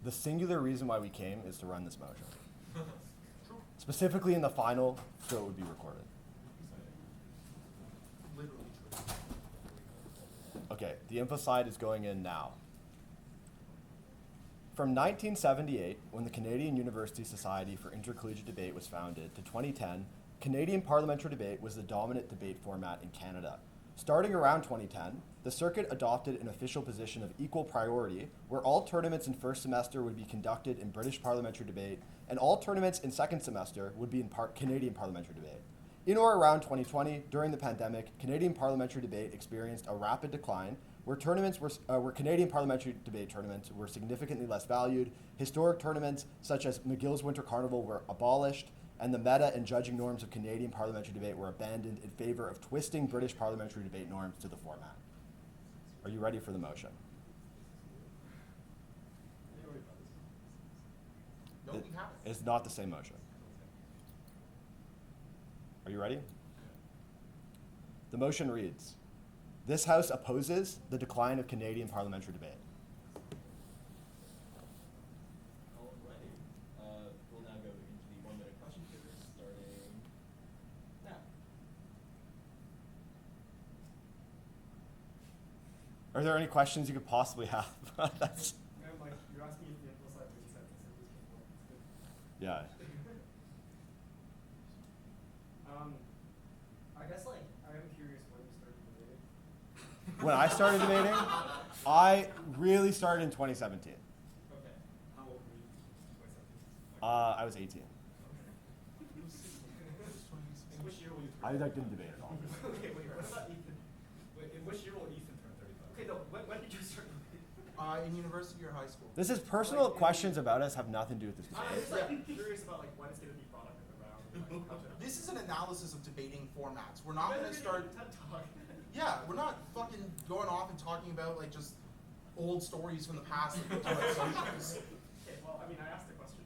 The singular reason why we came is to run this motion. Specifically in the final, so it would be recorded. Literally true. Okay, the INFOSLIDE is going in now. From 1978, when the Canadian University Society for Intercollegiate Debate was founded, to 2010, Canadian Parliamentary debate was the dominant debate format in Canada. Starting around 2010, the circuit adopted an official position of equal priority, where all tournaments in first semester would be conducted in British Parliamentary debate, and all tournaments in second semester would be in Canadian Parliamentary debate. In or around 2020, during the pandemic, Canadian Parliamentary debate experienced a rapid decline, where Canadian Parliamentary debate tournaments were significantly less valued. Historic tournaments such as McGill's Winter Carnival were abolished, and the meta and judging norms of Canadian parliamentary debate were abandoned in favor of twisting British parliamentary debate norms to the format. Are you ready for the motion? No, we haven't. It's not the same motion. Are you ready? The motion reads, this House opposes the decline of Canadian parliamentary debate. We'll now go into the 1-minute question period starting now. Are there any questions you could possibly have? That's, Like, you asked me if the INFOSLIDE makes sense. I said this before. It's good. yeah. I guess, like, I am curious when you started debating. When I started debating, I really started in 2017. Okay. How old were you? 2017? I was 18. In which year will you turn? I didn't debate at all. Okay, wait, what about Ethan? Wait, in which year will Ethan turn 35? Okay, no, when did you start debating? In university or high school? This is personal questions about us have nothing to do with this I'm debate. just like curious about like when it's gonna be brought up in the round. And, like, how to- This is an analysis of debating formats. We're not You going guys to are start. gonna do a TED Talk. Yeah, we're not fucking going off and talking about like just old stories from the past. Like, socials. Okay, well, I mean, I asked the question.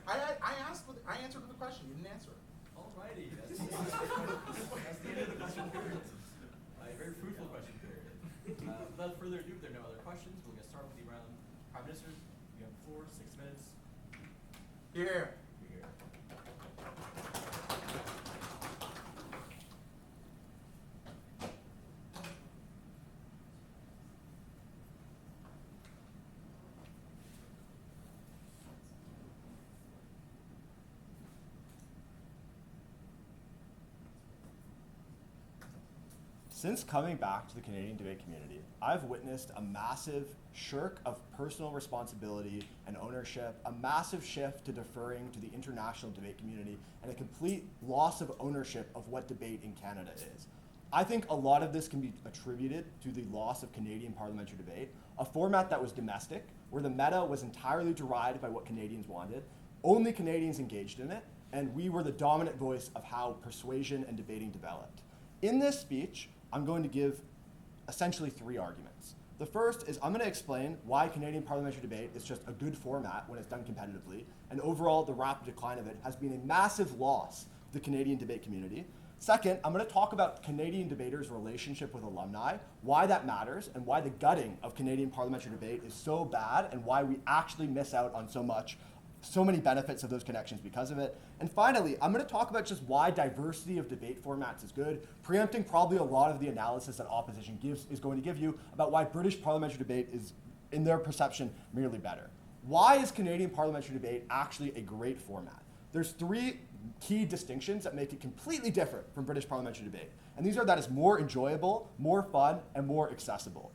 I answered the question. You didn't answer it. Alrighty, that's the end of the question period. A very fruitful question period. Without further ado, if there are no other questions, we'll get started with the round. Prime Minister, you have the floor, 6 minutes. Here. You're here. Since coming back to the Canadian debate community, I've witnessed a massive shirk of personal responsibility and ownership, a massive shift to deferring to the international debate community, and a complete loss of ownership of what debate in Canada is. I think a lot of this can be attributed to the loss of Canadian parliamentary debate, a format that was domestic, where the meta was entirely derived by what Canadians wanted, only Canadians engaged in it, and we were the dominant voice of how persuasion and debating developed. In this speech, I'm going to give essentially 3 arguments. The first is I'm going to explain why Canadian parliamentary debate is just a good format when it's done competitively, and overall the rapid decline of it has been a massive loss to the Canadian debate community. Second, I'm going to talk about Canadian debaters' relationship with alumni, why that matters, and why the gutting of Canadian parliamentary debate is so bad, and why we actually miss out on so many benefits of those connections because of it. And finally, I'm going to talk about just why diversity of debate formats is good, preempting probably a lot of the analysis that opposition is going to give you about why British parliamentary debate is, in their perception, merely better. Why is Canadian parliamentary debate actually a great format? There's 3 key distinctions that make it completely different from British parliamentary debate. And these are that it's more enjoyable, more fun, and more accessible.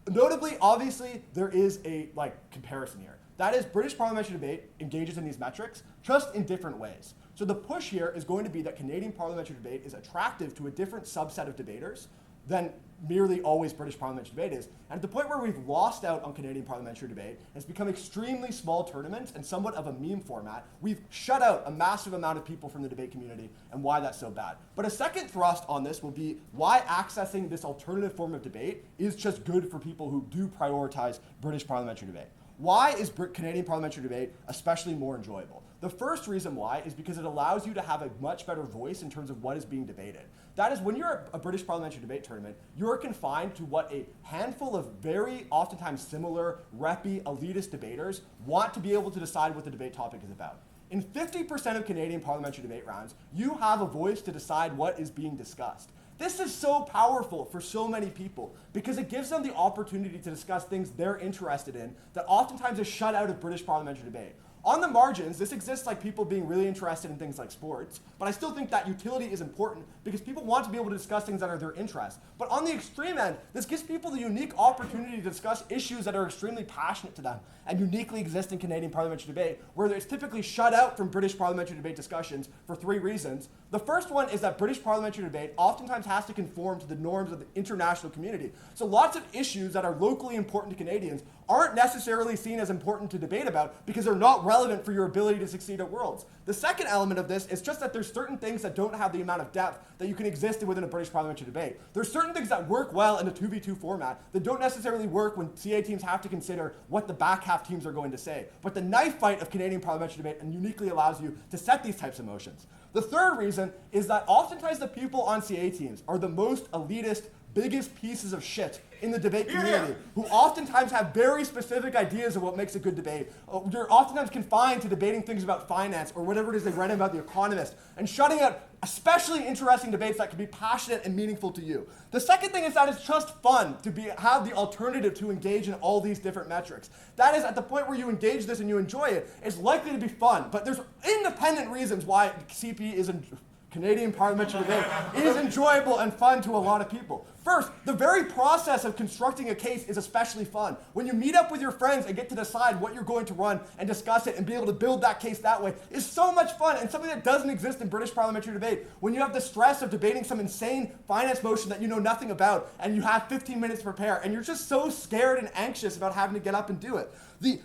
Notably, obviously, there is a comparison here. That is, British parliamentary debate engages in these metrics just in different ways. So the push here is going to be that Canadian parliamentary debate is attractive to a different subset of debaters than merely always British parliamentary debate is. And at the point where we've lost out on Canadian parliamentary debate, it's become extremely small tournaments and somewhat of a meme format. We've shut out a massive amount of people from the debate community and why that's so bad. But a second thrust on this will be why accessing this alternative form of debate is just good for people who do prioritize British parliamentary debate. Why is Canadian parliamentary debate especially more enjoyable? The first reason why is because it allows you to have a much better voice in terms of what is being debated. That is, when you're at a British parliamentary debate tournament, you're confined to what a handful of very oftentimes similar, reppy, elitist debaters want to be able to decide what the debate topic is about. In 50% of Canadian parliamentary debate rounds, you have a voice to decide what is being discussed. This is so powerful for so many people because it gives them the opportunity to discuss things they're interested in that oftentimes is shut out of British parliamentary debate. On the margins, this exists like people being really interested in things like sports, but I still think that utility is important because people want to be able to discuss things that are their interest. But on the extreme end, this gives people the unique opportunity to discuss issues that are extremely passionate to them and uniquely exist in Canadian parliamentary debate, where it's typically shut out from British parliamentary debate discussions for 3 reasons. The first one is that British parliamentary debate oftentimes has to conform to the norms of the international community. So lots of issues that are locally important to Canadians aren't necessarily seen as important to debate about because they're not relevant for your ability to succeed at Worlds. The second element of this is just that there's certain things that don't have the amount of depth that you can exist within a British parliamentary debate. There's certain things that work well in a 2v2 format that don't necessarily work when CA teams have to consider what the back half teams are going to say. But the knife fight of Canadian parliamentary debate uniquely allows you to set these types of motions. The third reason is that oftentimes the people on CA teams are the most elitist, biggest pieces of shit in the debate community, who oftentimes have very specific ideas of what makes a good debate. You're oftentimes confined to debating things about finance or whatever it is they read about The Economist and shutting out especially interesting debates that can be passionate and meaningful to you. The second thing is that it's just fun to have the alternative to engage in all these different metrics. That is, at the point where you engage this and you enjoy it, it's likely to be fun. But there's independent reasons why CP isn't Canadian parliamentary debate is enjoyable and fun to a lot of people. First, the very process of constructing a case is especially fun. When you meet up with your friends and get to decide what you're going to run and discuss it and be able to build that case that way is so much fun and something that doesn't exist in British parliamentary debate. When you have the stress of debating some insane finance motion that you know nothing about and you have 15 minutes to prepare and you're just so scared and anxious about having to get up and do it. The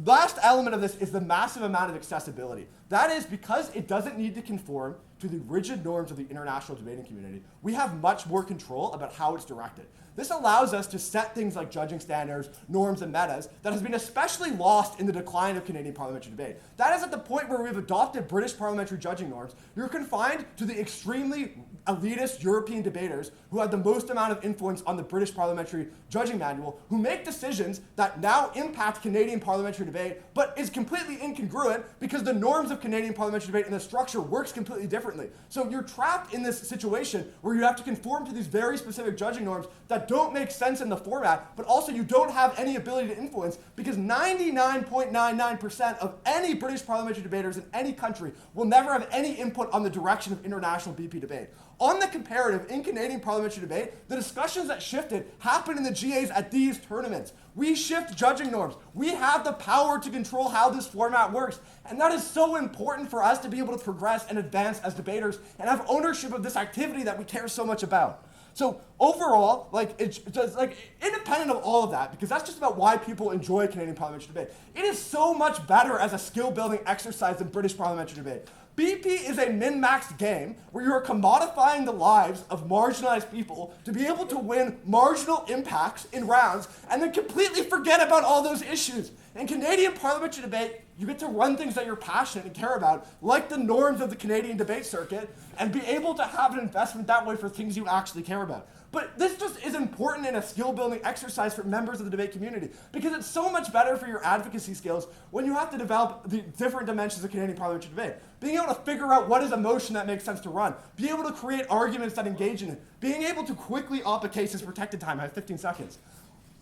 last element of this is the massive amount of accessibility. That is, because it doesn't need to conform to the rigid norms of the international debating community, we have much more control about how it's directed. This allows us to set things like judging standards, norms, and metas that has been especially lost in the decline of Canadian parliamentary debate. That is at the point where we've adopted British parliamentary judging norms. You're confined to the extremely elitist European debaters who have the most amount of influence on the British parliamentary judging manual, who make decisions that now impact Canadian parliamentary debate, but is completely incongruent because the norms of Canadian parliamentary debate and the structure works completely differently. So you're trapped in this situation where you have to conform to these very specific judging norms that don't make sense in the format, but also you don't have any ability to influence because 99.99% of any British parliamentary debaters in any country will never have any input on the direction of international BP debate. On the comparative, in Canadian parliamentary debate, the discussions that shifted happen in the GAs at these tournaments. We shift judging norms. We have the power to control how this format works. And that is so important for us to be able to progress and advance as debaters and have ownership of this activity that we care so much about. So overall, it's just independent of all of that, because that's just about why people enjoy Canadian parliamentary debate, it is so much better as a skill-building exercise than British parliamentary debate. BP is a min-maxed game where you are commodifying the lives of marginalized people to be able to win marginal impacts in rounds and then completely forget about all those issues. In Canadian parliamentary debate, you get to run things that you're passionate and care about, like the norms of the Canadian debate circuit, and be able to have an investment that way for things you actually care about. But this just is important in a skill-building exercise for members of the debate community because it's so much better for your advocacy skills when you have to develop the different dimensions of Canadian parliamentary debate. Being able to figure out what is a motion that makes sense to run, be able to create arguments that engage in it, being able to quickly op a case is protected time. I have 15 seconds.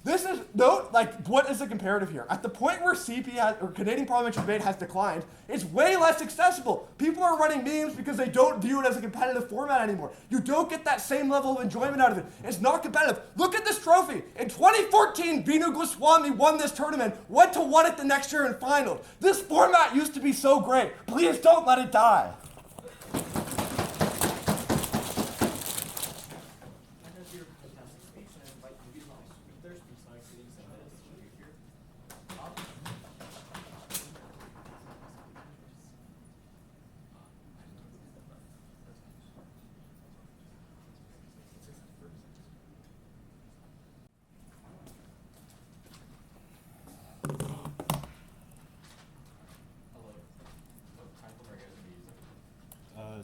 This is, what is the comparative here? At the point where Canadian parliamentary debate has declined, it's way less accessible. People are running memes because they don't view it as a competitive format anymore. You don't get that same level of enjoyment out of it. It's not competitive. Look at this trophy. In 2014, Vinu Goswami won this tournament, went to win it the next year in finals. This format used to be so great. Please don't let it die.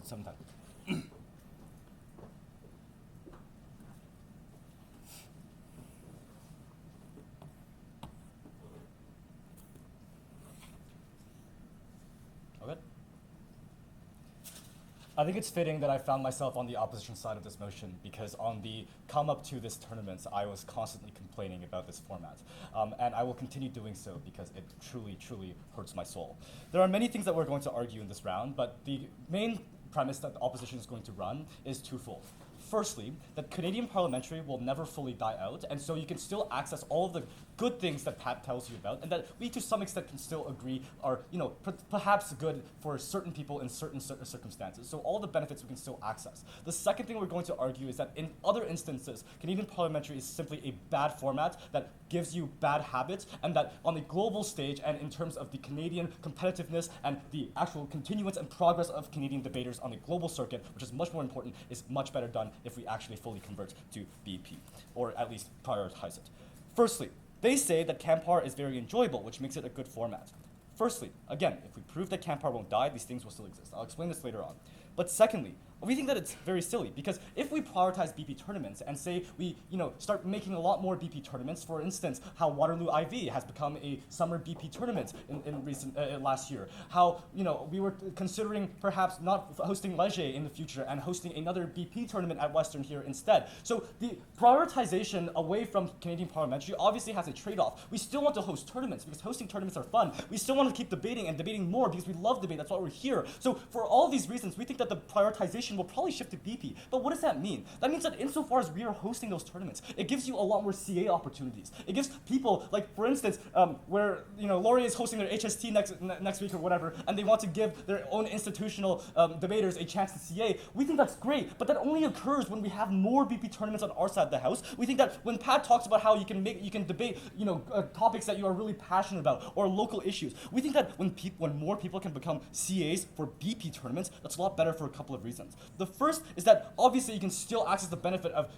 7:10. Okay. I think it's fitting that I found myself on the opposition side of this motion because on the come up to this tournament, I was constantly complaining about this format. And I will continue doing so because it truly, truly hurts my soul. There are many things that we're going to argue in this round, but the main premise that the opposition is going to run is twofold. Firstly, that Canadian Parliamentary will never fully die out, and so you can still access all of the good things that Pat tells you about, and that we to some extent can still agree are, perhaps good for certain people in certain circumstances. So all the benefits we can still access. The second thing we're going to argue is that in other instances, Canadian Parliamentary is simply a bad format that gives you bad habits, and that on the global stage and in terms of the Canadian competitiveness and the actual continuance and progress of Canadian debaters on the global circuit, which is much more important, is much better done if we actually fully convert to BP, or at least prioritize it. Firstly, they say that CAMPAR is very enjoyable, which makes it a good format. Firstly, again, if we prove that CAMPAR won't die, these things will still exist. I'll explain this later on. But secondly, we think that it's very silly because if we prioritize BP tournaments and say we start making a lot more BP tournaments, for instance, how Waterloo IV has become a summer BP tournament in recent last year, how we were considering perhaps not hosting Leger in the future and hosting another BP tournament at Western here instead. So the prioritization away from Canadian Parliamentary obviously has a trade-off. We still want to host tournaments because hosting tournaments are fun. We still want to keep debating and debating more because we love debate. That's why we're here. So for all these reasons, we think that the prioritization will probably shift to BP. But what does that mean? That means that insofar as we are hosting those tournaments, it gives you a lot more CA opportunities. It gives people, like for instance, where Laurier is hosting their HST next week or whatever, and they want to give their own institutional debaters a chance to CA. We think that's great, but that only occurs when we have more BP tournaments on our side of the house. We think that when Pat talks about how you can debate topics that you are really passionate about or local issues, we think that when more people can become CAs for BP tournaments, that's a lot better for a couple of reasons. The first is that obviously you can still access the benefit of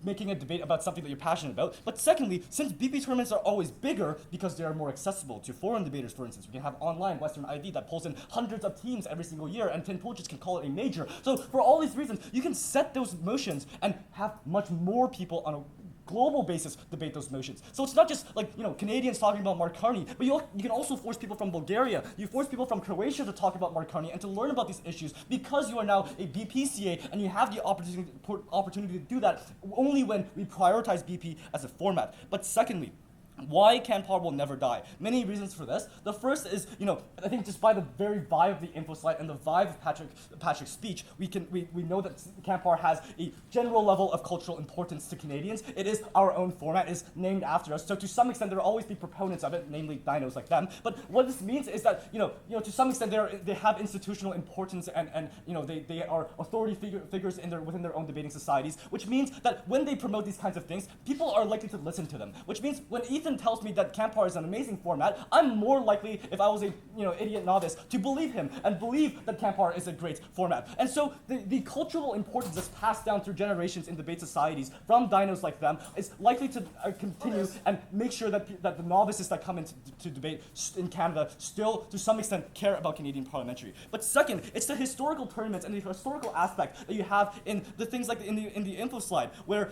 making a debate about something that you're passionate about. But secondly, since BP tournaments are always bigger because they are more accessible to foreign debaters, for instance, we can have online Western IV that pulls in hundreds of teams every single year, and Tin Poachers can call it a major. So for all these reasons, you can set those motions and have much more people on a global basis debate those motions. So it's not just like Canadians talking about Mark Carney, but you can also force people from Bulgaria, you force people from Croatia to talk about Mark Carney and to learn about these issues because you are now a BPCA and you have the opportunity to do that only when we prioritize BP as a format. But secondly, why CAMPAR will never die? Many reasons for this. The first is, I think just by the very vibe of the INFOSLIDE and the vibe of Patrick's speech, we know that CAMPAR has a general level of cultural importance to Canadians. It is our own format. It is named after us. So to some extent, there will always be proponents of it, namely dinos like them. But what this means is that, to some extent, they have institutional importance and they are authority figures within their own debating societies, which means that when they promote these kinds of things, people are likely to listen to them. Which means when Ethan tells me that CAMPAR is an amazing format, I'm more likely, if I was a idiot novice, to believe him and believe that CAMPAR is a great format. And so the cultural importance that's passed down through generations in debate societies from dinos like them is likely to continue and make sure that the novices that come into debate in Canada still, to some extent, care about Canadian Parliamentary. But second, it's the historical tournaments and the historical aspect that you have in the things like in the INFOSLIDE, where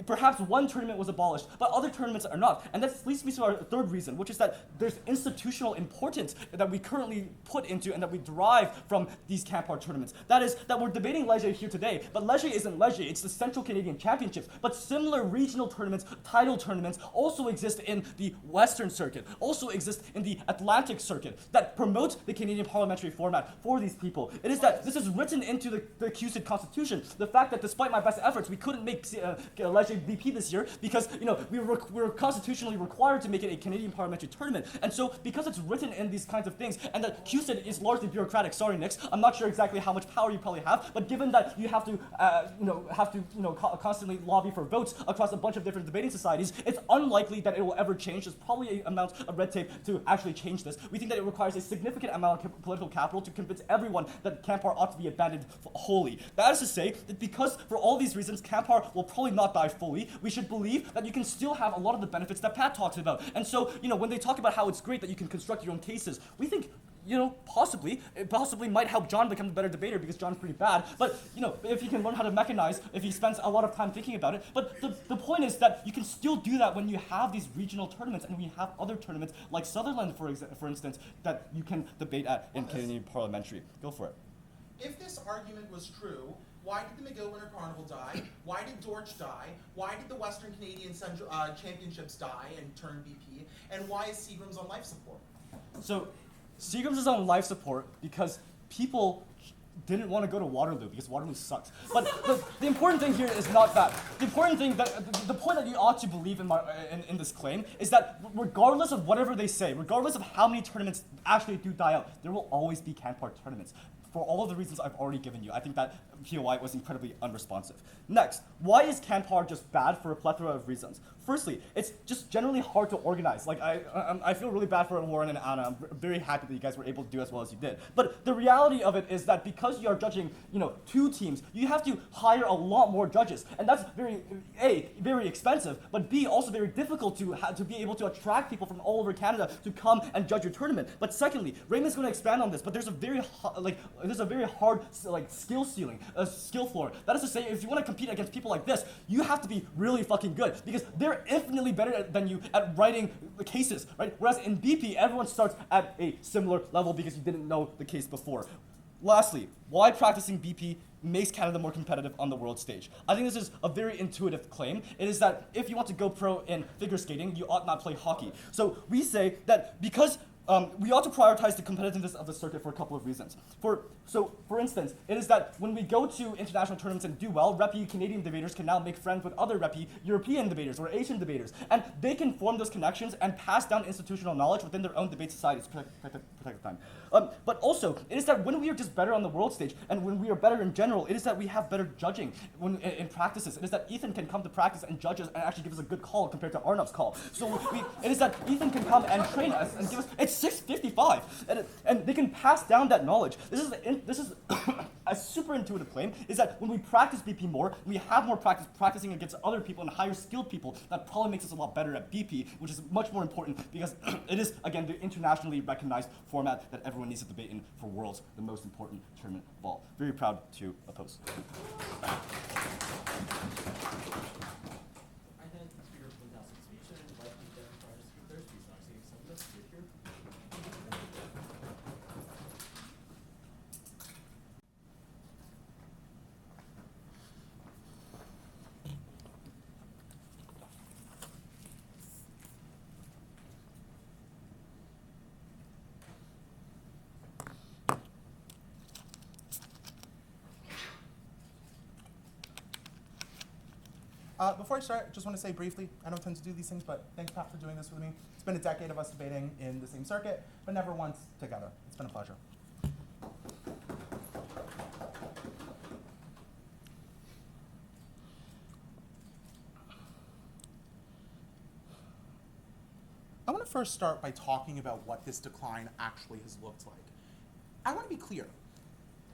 perhaps one tournament was abolished, but other tournaments are not. And that leads me to our third reason, which is that there's institutional importance that we currently put into and that we derive from these CAMPAR tournaments. That is, that we're debating Leger here today, but Leger isn't Leger, it's the Central Canadian Championships. But similar regional tournaments, title tournaments, also exist in the Western Circuit, also exist in the Atlantic Circuit, that promote the Canadian Parliamentary format for these people. It is that this is written into the CUSID Constitution. The fact that despite my best efforts, we couldn't make Leger BP this year because we were constitutionally required to make it a Canadian Parliamentary tournament. And so because it's written in these kinds of things, and that CUSID is largely bureaucratic, sorry Nix, I'm not sure exactly how much power you probably have, but given that you have to constantly lobby for votes across a bunch of different debating societies, it's unlikely that it will ever change. There's probably an amount of red tape to actually change this. We think that it requires a significant amount of political capital to convince everyone that CAMPAR ought to be abandoned wholly. That is to say that because for all these reasons, CAMPAR will probably not die fully, we should believe that you can still have a lot of the benefits that Pat talks about. And so, when they talk about how it's great that you can construct your own cases, we think possibly, it possibly might help John become a better debater because John's pretty bad. But, if he can learn how to mechanize, if he spends a lot of time thinking about it. But the point is that you can still do that when you have these regional tournaments and we have other tournaments like Sutherland, for instance, that you can debate at in Canadian Parliamentary. Go for it. If this argument was true, why did the McGill Winter Carnival die? Why did Dortch die? Why did the Western Canadian Central, Championships die and turn BP? And why is Seagram's on life support? So, Seagram's is on life support because people didn't want to go to Waterloo because Waterloo sucks. But the important thing here is not that. The important thing the point that you ought to believe in this claim is that regardless of whatever they say, regardless of how many tournaments actually do die out, there will always be CanPar tournaments. For all of the reasons I've already given you, I think that POI was incredibly unresponsive. Next, why is CanPar just bad for a plethora of reasons? Firstly, it's just generally hard to organize. Like, I feel really bad for Warren and Anna. I'm very happy that you guys were able to do as well as you did. But the reality of it is that because you are judging, 2 teams, you have to hire a lot more judges. And that's very expensive, but B, also very difficult to be able to attract people from all over Canada to come and judge your tournament. But secondly, Raymond's going to expand on this, but there's a very hard skill ceiling, a skill floor. That is to say, if you want to compete against people like this, you have to be really fucking good because they're infinitely better than you at writing the cases, right? Whereas in BP, everyone starts at a similar level because you didn't know the case before. Lastly, why practicing BP makes Canada more competitive on the world stage? I think this is a very intuitive claim. It is that if you want to go pro in figure skating, you ought not play hockey. So we say that because we ought to prioritize the competitiveness of the circuit for a couple of reasons. For instance, it is that when we go to international tournaments and do well, reppy Canadian debaters can now make friends with other reppy European debaters or Asian debaters, and they can form those connections and pass down institutional knowledge within their own debate societies. Protect the time. But also, it is that when we are just better on the world stage, and when we are better in general, it is that we have better judging in practices. It is that Ethan can come to practice and judge us and actually give us a good call compared to Arnav's call. So it is that Ethan can come and train us and give us. It's 6:55, and they can pass down that knowledge. This is a super intuitive claim, is that when we practice BP more, we have more practice practicing against other people and higher skilled people, that probably makes us a lot better at BP, which is much more important because it is, again, the internationally recognized format that everyone needs to debate in for Worlds, the most important tournament of all. Very proud to oppose. I thank the speaker for the fantastic speech and invite the deputy prime minister for their speech. Now, saying some of this here. Before I start, I just want to say briefly, I don't tend to do these things, but thanks, Pat, for doing this with me. It's been a decade of us debating in the same circuit, but never once together. It's been a pleasure. I want to first start by talking about what this decline actually has looked like. I want to be clear.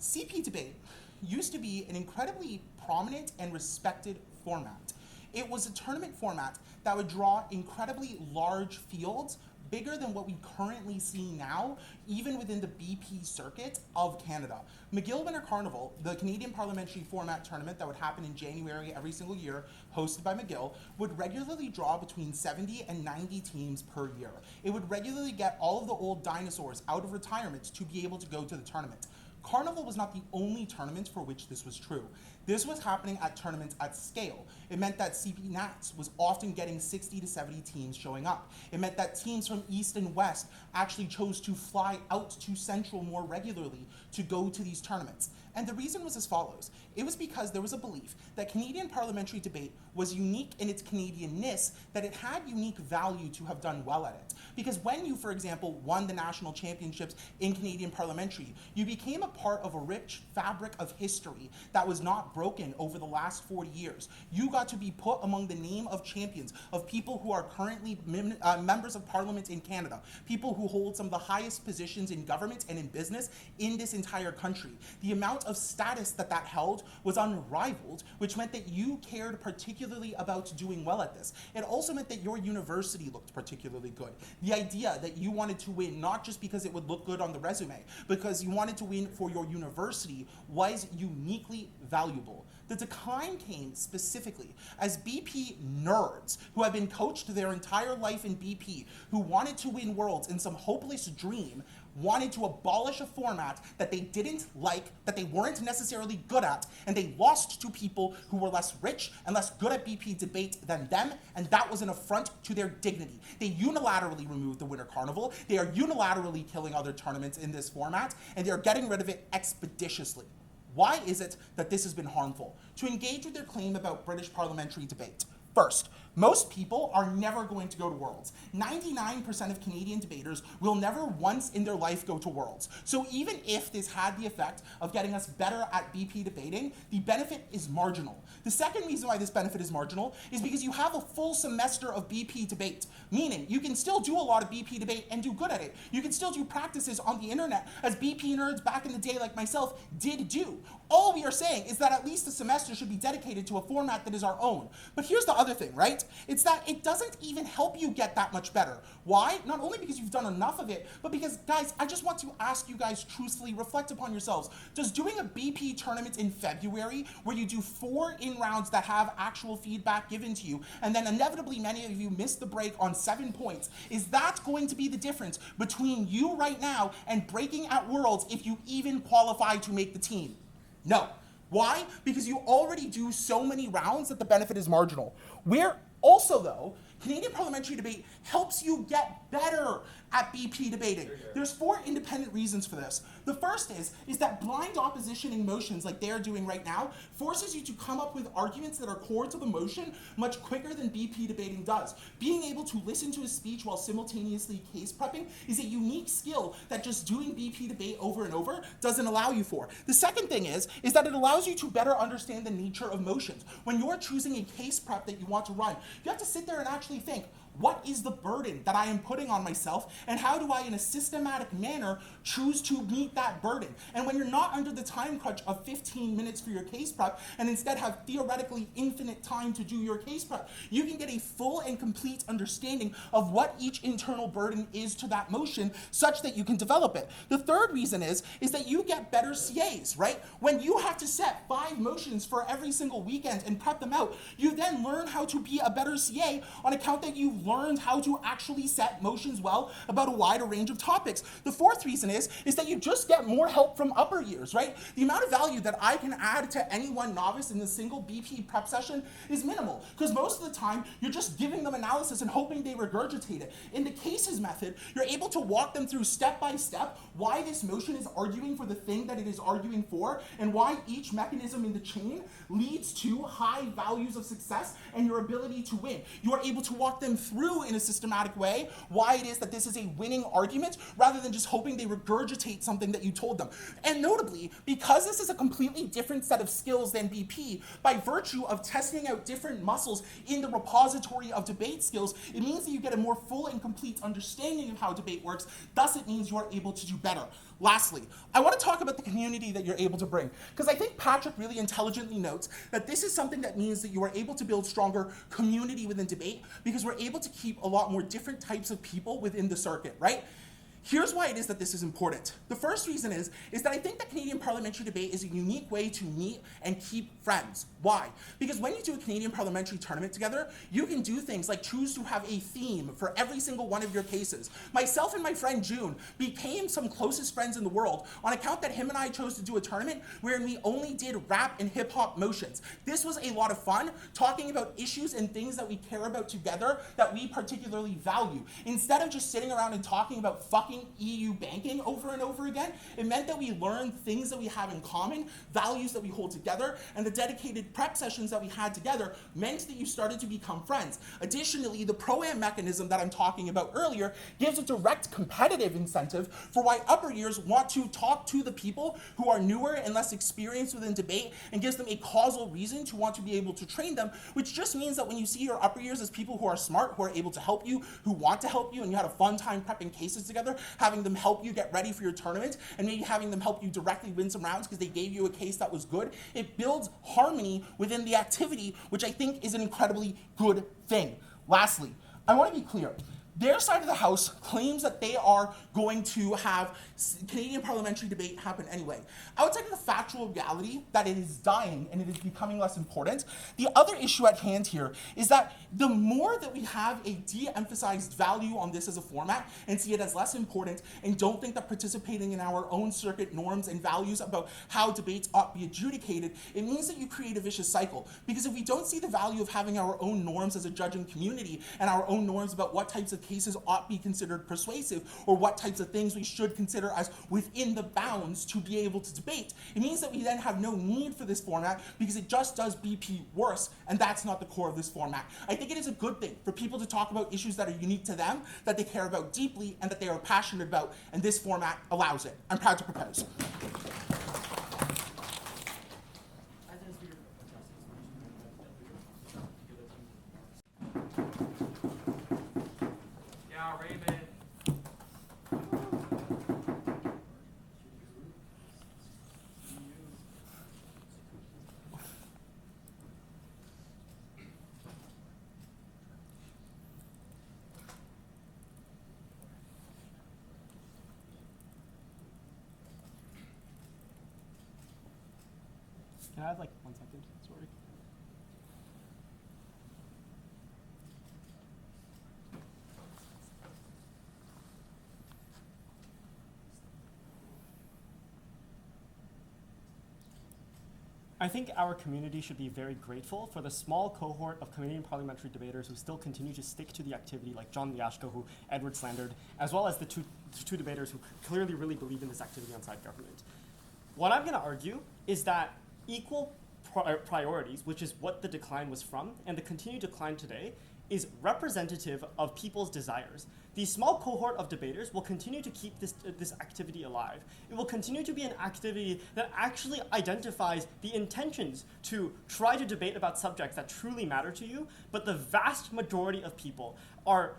CP debate used to be an incredibly prominent and respected format. It was a tournament format that would draw incredibly large fields, bigger than what we currently see now, even within the BP circuit of Canada. McGill Winter Carnival, the Canadian Parliamentary format tournament that would happen in January every single year, hosted by McGill, would regularly draw between 70 and 90 teams per year. It would regularly get all of the old dinosaurs out of retirement to be able to go to the tournament. Carnival was not the only tournament for which this was true. This was happening at tournaments at scale. It meant that CP Nats was often getting 60 to 70 teams showing up. It meant that teams from East and West actually chose to fly out to Central more regularly to go to these tournaments. And the reason was as follows. It was because there was a belief that Canadian parliamentary debate was unique in its Canadianness, that it had unique value to have done well at it. Because when you, for example, won the national championships in Canadian parliamentary, you became a part of a rich fabric of history that was not not broken over the last 40 years. You got to be put among the name of champions of people who are currently members of parliament in Canada, people who hold some of the highest positions in government and in business in this entire country. The amount of status that held was unrivaled, which meant that you cared particularly about doing well at this. It also meant that your university looked particularly good. The idea that you wanted to win not just because it would look good on the resume, because you wanted to win for your university was uniquely valuable. The decline came specifically as BP nerds who have been coached their entire life in BP, who wanted to win worlds in some hopeless dream, wanted to abolish a format that they didn't like, that they weren't necessarily good at, and they lost to people who were less rich and less good at BP debate than them, and that was an affront to their dignity. They unilaterally removed the Winter Carnival, they are unilaterally killing other tournaments in this format, and they are getting rid of it expeditiously. Why is it that this has been harmful? To engage with their claim about British parliamentary debate. First, most people are never going to go to Worlds. 99% of Canadian debaters will never once in their life go to Worlds. So even if this had the effect of getting us better at BP debating, the benefit is marginal. The second reason why this benefit is marginal is because you have a full semester of BP debate, meaning you can still do a lot of BP debate and do good at it. You can still do practices on the internet, as BP nerds back in the day like myself did do. All we are saying is that at least a semester should be dedicated to a format that is our own. But here's the other thing, right? It's that it doesn't even help you get that much better. Why? Not only because you've done enough of it, but because, guys, I just want to ask you guys truthfully, reflect upon yourselves. Does doing a BP tournament in February, where you do 4 in-rounds that have actual feedback given to you, and then inevitably many of you miss the break on 7 points, is that going to be the difference between you right now and breaking at Worlds if you even qualify to make the team? No. Why? Because you already do so many rounds that the benefit is marginal. We're also, though, Canadian Parliamentary Debate helps you get better at BP debating. There's 4 independent reasons for this. The first is that blind oppositioning motions like they're doing right now forces you to come up with arguments that are core to the motion much quicker than BP debating does. Being able to listen to a speech while simultaneously case prepping is a unique skill that just doing BP debate over and over doesn't allow you for. The second thing is that it allows you to better understand the nature of motions. When you're choosing a case prep that you want to run, you have to sit there and actually think, what is the burden that I am putting on myself, and how do I, in a systematic manner, choose to meet that burden? And when you're not under the time crunch of 15 minutes for your case prep, and instead have theoretically infinite time to do your case prep, you can get a full and complete understanding of what each internal burden is to that motion, such that you can develop it. The third reason is that you get better CAs, right? When you have to set 5 motions for every single weekend and prep them out, you then learn how to be a better CA on account that you've learned how to actually set motions well about a wider range of topics. The fourth reason is that you just get more help from upper years, right? The amount of value that I can add to any one novice in a single BP prep session is minimal, because most of the time you're just giving them analysis and hoping they regurgitate it. In the cases method, you're able to walk them through step by step why this motion is arguing for the thing that it is arguing for, and why each mechanism in the chain leads to high values of success and your ability to win. You are able to walk them through in a systematic way why it is that this is a winning argument, rather than just hoping they regurgitate something that you told them. And notably, because this is a completely different set of skills than BP, by virtue of testing out different muscles in the repository of debate skills, it means that you get a more full and complete understanding of how debate works. Thus, it means you are able to do better. Lastly, I want to talk about the community that you're able to bring, because I think Patrick really intelligently notes that this is something that means that you are able to build stronger community within debate, because we're able to keep a lot more different types of people within the circuit, right? Here's why it is that this is important. The first reason is that I think that Canadian Parliamentary Debate is a unique way to meet and keep friends. Why? Because when you do a Canadian Parliamentary tournament together, you can do things like choose to have a theme for every single one of your cases. Myself and my friend June became some closest friends in the world on account that him and I chose to do a tournament wherein we only did rap and hip hop motions. This was a lot of fun, talking about issues and things that we care about together that we particularly value, instead of just sitting around and talking about fucking talking EU banking over and over again. It meant that we learned things that we have in common, values that we hold together, and the dedicated prep sessions that we had together meant that you started to become friends. Additionally, the pro-am mechanism that I'm talking about earlier gives a direct competitive incentive for why upper years want to talk to the people who are newer and less experienced within debate, and gives them a causal reason to want to be able to train them, which just means that when you see your upper years as people who are smart, who are able to help you, who want to help you, and you had a fun time prepping cases together, having them help you get ready for your tournament, and maybe having them help you directly win some rounds because they gave you a case that was good, it builds harmony within the activity, which I think is an incredibly good thing. Lastly, I want to be clear. Their side of the House claims that they are going to have Canadian parliamentary debate happen anyway. Outside of the factual reality that it is dying and it is becoming less important, the other issue at hand here is that the more that we have a de-emphasized value on this as a format and see it as less important and don't think that participating in our own circuit norms and values about how debates ought to be adjudicated, it means that you create a vicious cycle. Because if we don't see the value of having our own norms as a judging community and our own norms about what types of cases ought to be considered persuasive or what types of things we should consider as within the bounds to be able to debate, it means that we then have no need for this format because it just does BP worse, and that's not the core of this format. I think it is a good thing for people to talk about issues that are unique to them, that they care about deeply, and that they are passionate about, and this format allows it. I'm proud to propose. Yeah, Raymond. Can I have like 1 second? Sorry. I think our community should be very grateful for the small cohort of Canadian parliamentary debaters who still continue to stick to the activity, like John Liashko, who Edward slandered, as well as the two debaters who clearly really believe in this activity outside government. What I'm going to argue is that equal priorities, which is what the decline was from, and the continued decline today, is representative of people's desires. The small cohort of debaters will continue to keep this activity alive. It will continue to be an activity that actually identifies the intentions to try to debate about subjects that truly matter to you, but the vast majority of people are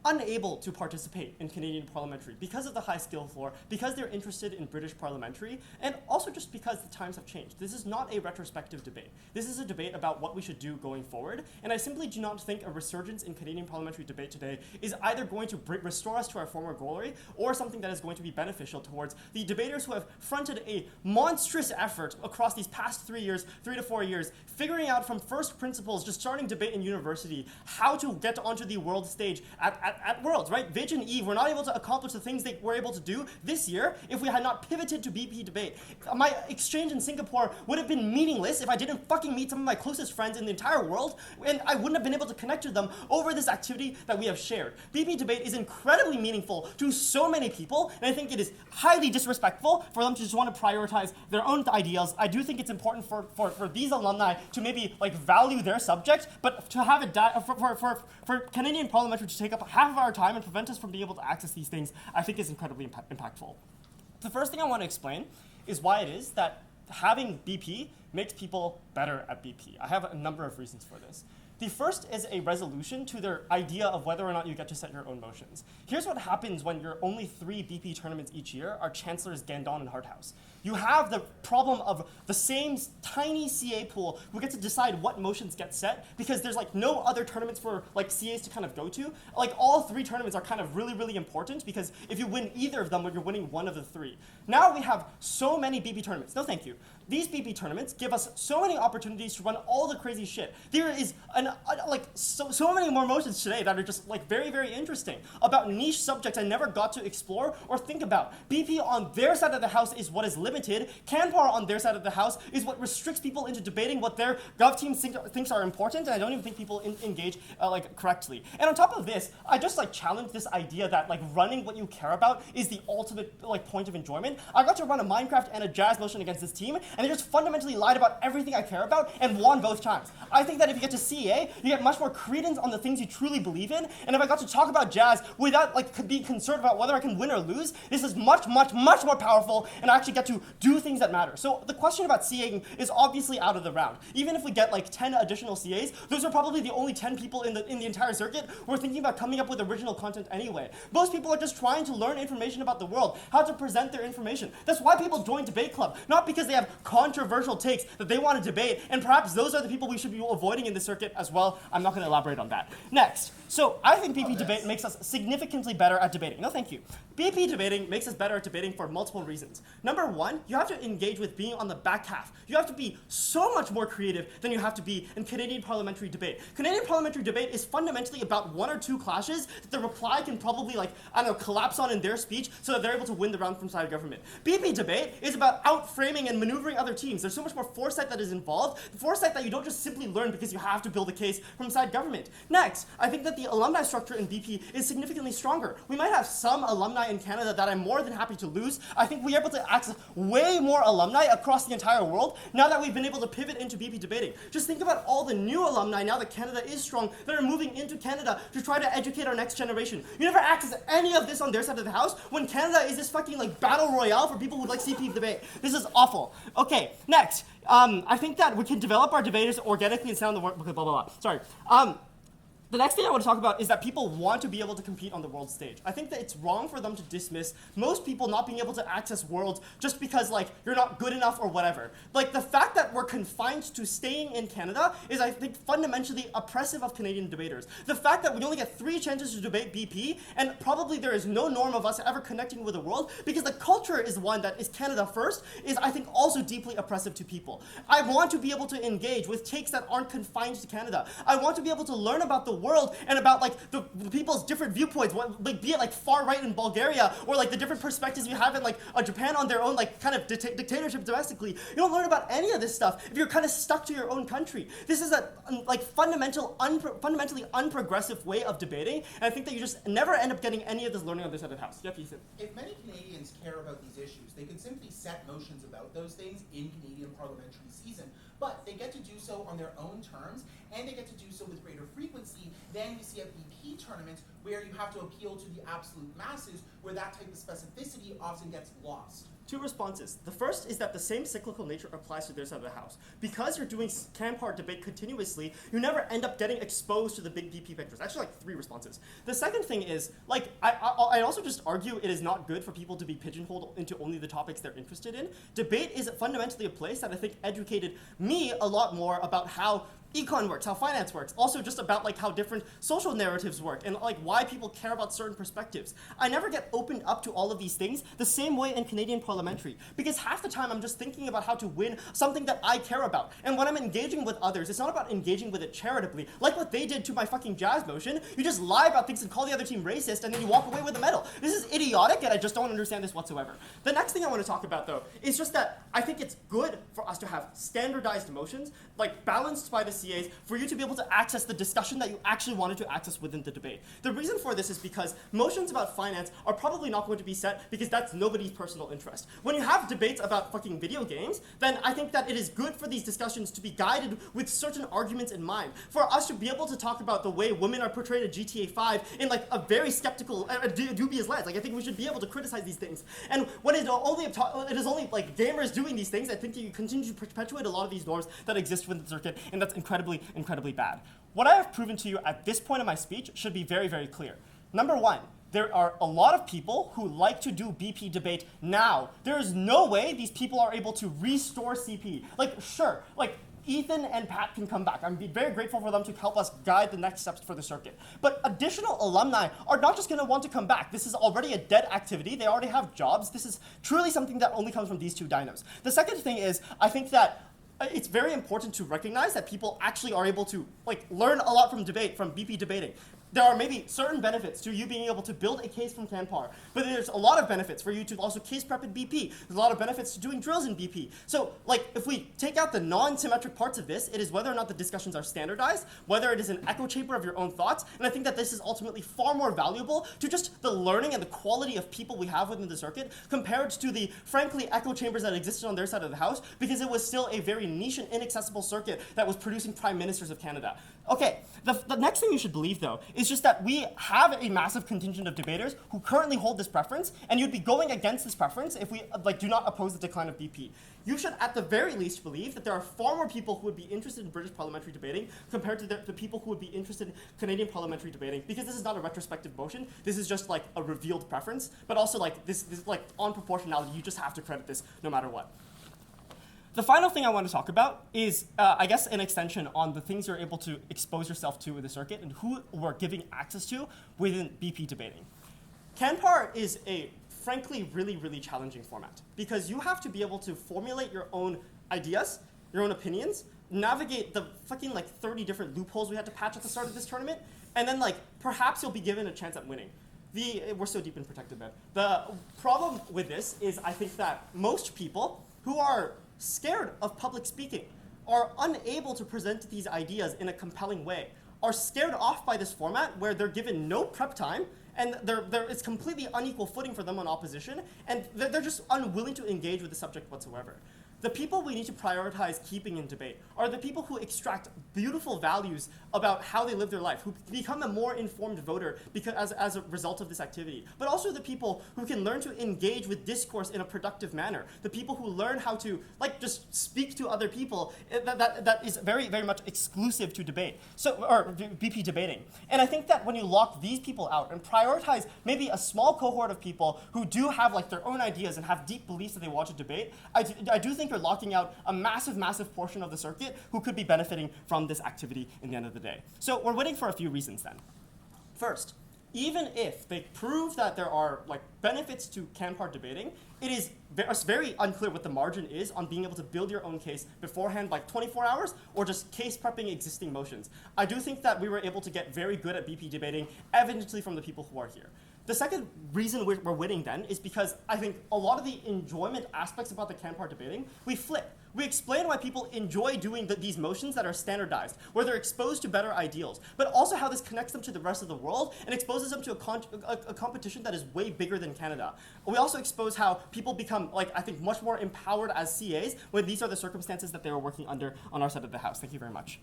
unable to participate in Canadian parliamentary because of the high skill floor, because they're interested in British parliamentary, and also just because the times have changed. This is not a retrospective debate. This is a debate about what we should do going forward, and I simply do not think a resurgence in Canadian parliamentary debate today is either going to restore us to our former glory or something that is going to be beneficial towards the debaters who have fronted a monstrous effort across these past 3 to 4 years, figuring out from first principles, just starting debate in university, how to get onto the world stage at Worlds, right? Vij and Eve were not able to accomplish the things they were able to do this year if we had not pivoted to BP debate. My exchange in Singapore would have been meaningless if I didn't fucking meet some of my closest friends in the entire world, and I wouldn't have been able to connect to them over this activity that we have shared. BP debate is incredibly meaningful to so many people, and I think it is highly disrespectful for them to just want to prioritize their own ideals. I do think it's important for these alumni to maybe like value their subject, but to have it for Canadian parliamentary to take up half of our time and prevent us from being able to access these things, I think is incredibly impactful. The first thing I want to explain is why it is that having BP makes people better at BP. I have a number of reasons for this. The first is a resolution to their idea of whether or not you get to set your own motions. Here's what happens when your only 3 BP tournaments each year are Chancellor's, Gandon, and Harthouse. You have the problem of the same tiny CA pool who gets to decide what motions get set because there's like no other tournaments for like CAs to kind of go to. Like all 3 tournaments are kind of really, really important because if you win either of them, you're winning one of the 3. Now we have so many BP tournaments. No, thank you. These BP tournaments give us so many opportunities to run all the crazy shit. There is an like so many more motions today that are just like very, very interesting about niche subjects I never got to explore or think about. BP on their side of the house is what is limited. CanPar on their side of the house is what restricts people into debating what their gov team thinks are important, and I don't even think people engage like correctly. And on top of this, I just like challenge this idea that like running what you care about is the ultimate like point of enjoyment. I got to run a Minecraft and a jazz motion against this team, and they just fundamentally lied about everything I care about and won both times. I think that if you get to CA, you get much more credence on the things you truly believe in, and if I got to talk about jazz without like being concerned about whether I can win or lose, this is much more powerful, and I actually get to do things that matter. So the question about CAing is obviously out of the round. Even if we get like 10 additional CAs, those are probably the only 10 people in the entire circuit who are thinking about coming up with original content anyway. Most people are just trying to learn information about the world, how to present their information. That's why people join Debate Club, not because they have controversial takes that they want to debate, and perhaps those are the people we should be avoiding in the circuit as well. I'm not going to elaborate on that. Next, so I think BP debate makes us significantly better at debating. No, thank you. BP debating makes us better at debating for multiple reasons. Number one, you have to engage with being on the back half. You have to be so much more creative than you have to be in Canadian parliamentary debate. Canadian parliamentary debate is fundamentally about one or two clashes that the reply can probably like, I don't know, collapse on in their speech so that they're able to win the round from side government. BP debate is about out-framing and maneuvering other teams. There's so much more foresight that is involved, foresight that you don't just simply learn because you have to build a case from side government. Next, I think that the alumni structure in BP is significantly stronger. We might have some alumni in Canada that I'm more than happy to lose. I think we're able to access way more alumni across the entire world now that we've been able to pivot into BP debating. Just think about all the new alumni now that Canada is strong that are moving into Canada to try to educate our next generation. You never access any of this on their side of the house when Canada is this fucking like battle royale for people who like CP debate. This is awful. Okay, next. I think that we can develop our debaters organically and sound the word, blah, blah, blah. Sorry. The next thing I want to talk about is that people want to be able to compete on the world stage. I think that it's wrong for them to dismiss most people not being able to access worlds just because like you're not good enough or whatever. Like the fact that we're confined to staying in Canada is I think fundamentally oppressive of Canadian debaters. The fact that we only get 3 chances to debate BP and probably there is no norm of us ever connecting with the world because the culture is one that is Canada first is I think also deeply oppressive to people. I want to be able to engage with takes that aren't confined to Canada. I want to be able to learn about the world and about like the people's different viewpoints, like be it like far right in Bulgaria or like the different perspectives you have in like Japan on their own like kind of dictatorship domestically. You don't learn about any of this stuff if you're kind of stuck to your own country. This is a like fundamentally unprogressive way of debating, and I think that you just never end up getting any of this learning on this side of the house. Yep, Ethan. If many Canadians care about these issues, they could simply set motions about those things in Canadian parliamentary season, but they get to do so on their own terms, and they get to do so with greater frequency than we see at BP tournaments, where you have to appeal to the absolute masses, where that type of specificity often gets lost. 2 responses. The first is that the same cyclical nature applies to their side of the house. Because you're doing CanPar debate continuously, you never end up getting exposed to the big BP pictures. Actually, like 3 responses. The second thing is, like, I also just argue it is not good for people to be pigeonholed into only the topics they're interested in. Debate is fundamentally a place that I think educated me a lot more about how econ works, how finance works, also just about like how different social narratives work and like why people care about certain perspectives. I never get opened up to all of these things the same way in Canadian parliamentary because half the time I'm just thinking about how to win something that I care about. And when I'm engaging with others, it's not about engaging with it charitably, like what they did to my fucking jazz motion. You just lie about things and call the other team racist and then you walk away with a medal. This is idiotic and I just don't understand this whatsoever. The next thing I want to talk about though is just that I think it's good for us to have standardized motions, like balanced by the CAs, for you to be able to access the discussion that you actually wanted to access within the debate. The reason for this is because motions about finance are probably not going to be set because that's nobody's personal interest. When you have debates about fucking video games, then I think that it is good for these discussions to be guided with certain arguments in mind. For us to be able to talk about the way women are portrayed in GTA 5 in like a very skeptical, dubious lens. Like I think we should be able to criticize these things. And when it is only like gamers doing these things, I think you continue to perpetuate a lot of these norms that exist within the circuit, and that's incredibly bad. What I have proven to you at this point in my speech should be very, very clear. Number one, there are a lot of people who like to do BP debate now. There is no way these people are able to restore CP. Like, sure, like, Ethan and Pat can come back. I'm very grateful for them to help us guide the next steps for the circuit. But additional alumni are not just going to want to come back. This is already a dead activity. They already have jobs. This is truly something that only comes from these 2 dinos. The second thing is, I think that it's very important to recognize that people actually are able to learn a lot from debate, from BP debating. There are maybe certain benefits to you being able to build a case from CanPar, but there's a lot of benefits for you to also case prep in BP. There's a lot of benefits to doing drills in BP. So if we take out the non-symmetric parts of this, it is whether or not the discussions are standardized, whether it is an echo chamber of your own thoughts, and I think that this is ultimately far more valuable to just the learning and the quality of people we have within the circuit compared to the, frankly, echo chambers that existed on their side of the house, because it was still a very niche and inaccessible circuit that was producing prime ministers of Canada. Okay, the next thing you should believe, though, is just that we have a massive contingent of debaters who currently hold this preference, and you'd be going against this preference if we do not oppose the decline of BP. You should, at the very least, believe that there are far more people who would be interested in British parliamentary debating compared to the people who would be interested in Canadian parliamentary debating, because this is not a retrospective motion. This is just a revealed preference, but also this on proportionality. You just have to credit this no matter what. The final thing I want to talk about is, I guess, an extension on the things you're able to expose yourself to in the circuit and who we're giving access to within BP debating. CanPar is a, frankly, really, really challenging format because you have to be able to formulate your own ideas, your own opinions, navigate the fucking 30 different loopholes we had to patch at the start of this tournament, and then perhaps you'll be given a chance at winning. We're so deep in protected bed. The problem with this is I think that most people who are scared of public speaking, are unable to present these ideas in a compelling way, are scared off by this format where they're given no prep time, and it's completely unequal footing for them on opposition, and they're just unwilling to engage with the subject whatsoever. The people we need to prioritize keeping in debate are the people who extract beautiful values about how they live their life, who become a more informed voter because as a result of this activity, but also the people who can learn to engage with discourse in a productive manner, the people who learn how to just speak to other people that is very, very much exclusive to debate, or BP debating. And I think that when you lock these people out and prioritize maybe a small cohort of people who do have their own ideas and have deep beliefs that they want to debate, I do think you're locking out a massive, massive portion of the circuit who could be benefiting from this activity in the end of the day. So we're winning for a few reasons then. First, even if they prove that there are benefits to CanPar debating, it is very unclear what the margin is on being able to build your own case beforehand, 24 hours, or just case prepping existing motions. I do think that we were able to get very good at BP debating, evidently from the people who are here. The second reason we're winning then is because I think a lot of the enjoyment aspects about the CanPar debating, we flip. We explain why people enjoy doing these motions that are standardized, where they're exposed to better ideals, but also how this connects them to the rest of the world and exposes them to a competition that is way bigger than Canada. We also expose how people become, I think, much more empowered as CAs when these are the circumstances that they were working under on our side of the house. Thank you very much.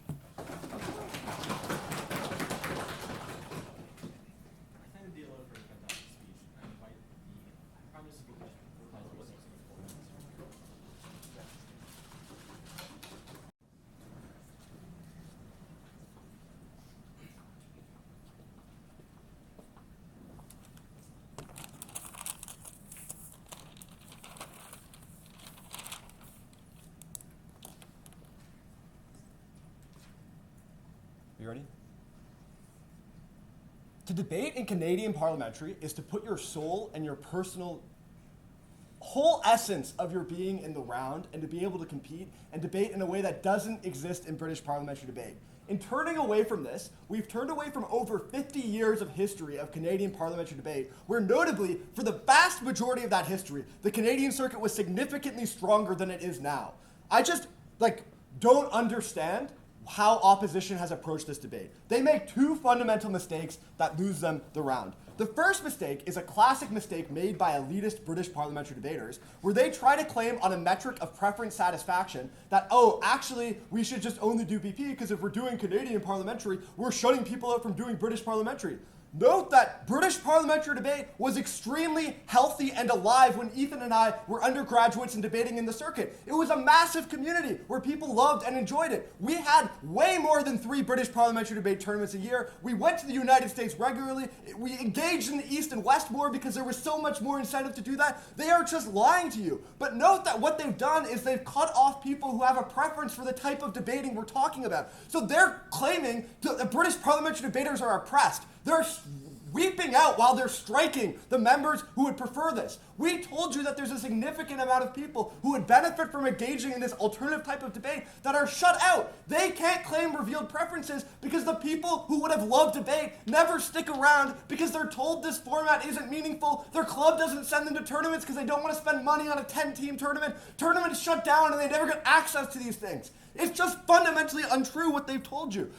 You ready? To debate in Canadian parliamentary is to put your soul and your personal whole essence of your being in the round and to be able to compete and debate in a way that doesn't exist in British parliamentary debate. In turning away from this, we've turned away from over 50 years of history of Canadian parliamentary debate, where notably, for the vast majority of that history, the Canadian circuit was significantly stronger than it is now. I just, don't understand how opposition has approached this debate. They make two fundamental mistakes that lose them the round. The first mistake is a classic mistake made by elitist British parliamentary debaters, where they try to claim on a metric of preference satisfaction that, oh, actually, we should just only do BP because if we're doing Canadian parliamentary, we're shutting people out from doing British parliamentary. Note that British parliamentary debate was extremely healthy and alive when Ethan and I were undergraduates and debating in the circuit. It was a massive community where people loved and enjoyed it. We had way more than 3 British parliamentary debate tournaments a year. We went to the United States regularly. We engaged in the East and West more because there was so much more incentive to do that. They are just lying to you. But note that what they've done is they've cut off people who have a preference for the type of debating we're talking about. So they're claiming that the British parliamentary debaters are oppressed. They're weeping out while they're striking the members who would prefer this. We told you that there's a significant amount of people who would benefit from engaging in this alternative type of debate that are shut out. They can't claim revealed preferences because the people who would have loved debate never stick around because they're told this format isn't meaningful. Their club doesn't send them to tournaments because they don't want to spend money on a 10-team tournament. Tournaments shut down and they never get access to these things. It's just fundamentally untrue what they've told you.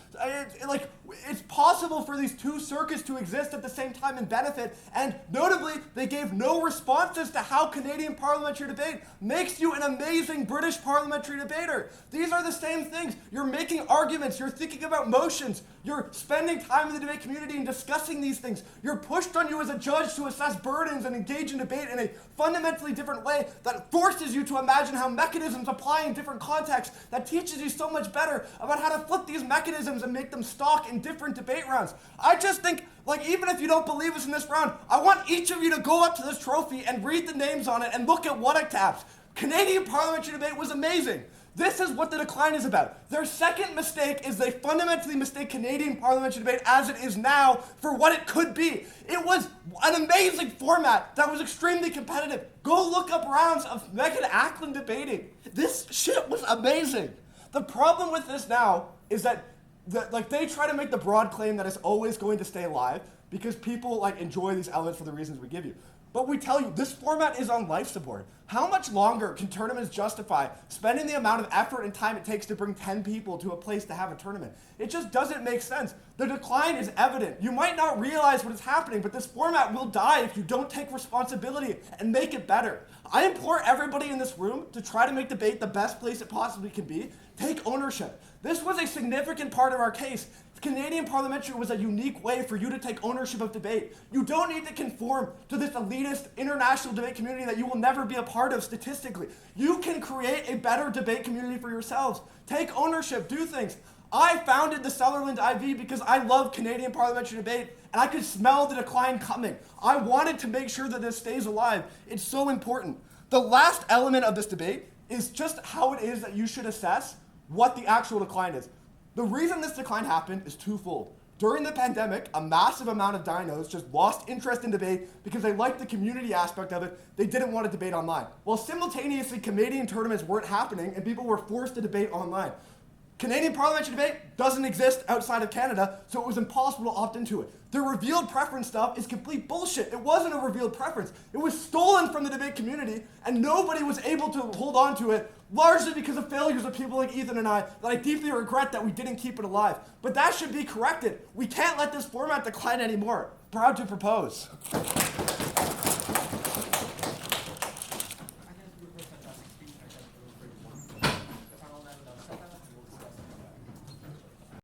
It's possible for these two circuits to exist at the same time and benefit, and notably, they gave no responses to how Canadian parliamentary debate makes you an amazing British parliamentary debater. These are the same things. You're making arguments, you're thinking about motions, you're spending time in the debate community and discussing these things. You're pushed on you as a judge to assess burdens and engage in debate in a fundamentally different way that forces you to imagine how mechanisms apply in different contexts, that teaches you so much better about how to flip these mechanisms and make them stock in different debate rounds. I just think, even if you don't believe us in this round, I want each of you to go up to this trophy and read the names on it and look at what it taps. Canadian parliamentary debate was amazing. This is what the decline is about. Their second mistake is they fundamentally mistake Canadian parliamentary debate as it is now for what it could be. It was an amazing format that was extremely competitive. Go look up rounds of Megan Ackland debating. This shit was amazing. The problem with this now is that they try to make the broad claim that it's always going to stay alive because people enjoy these elements for the reasons we give you. But we tell you, this format is on life support. How much longer can tournaments justify spending the amount of effort and time it takes to bring 10 people to a place to have a tournament? It just doesn't make sense. The decline is evident. You might not realize what is happening, but this format will die if you don't take responsibility and make it better. I implore everybody in this room to try to make debate the best place it possibly can be. Take ownership. This was a significant part of our case. Canadian parliamentary was a unique way for you to take ownership of debate. You don't need to conform to this elitist international debate community that you will never be a part of statistically. You can create a better debate community for yourselves. Take ownership, do things. I founded the Sutherland IV because I love Canadian parliamentary debate and I could smell the decline coming. I wanted to make sure that this stays alive. It's so important. The last element of this debate is just how it is that you should assess what the actual decline is. The reason this decline happened is twofold. During the pandemic, a massive amount of dinos just lost interest in debate because they liked the community aspect of it. They didn't want to debate online. While simultaneously, Canadian tournaments weren't happening and people were forced to debate online. Canadian parliamentary debate doesn't exist outside of Canada, so it was impossible to opt into it. The revealed preference stuff is complete bullshit. It wasn't a revealed preference. It was stolen from the debate community, and nobody was able to hold on to it, largely because of failures of people like Ethan and I, that I deeply regret that we didn't keep it alive. But that should be corrected. We can't let this format decline anymore. Proud to propose.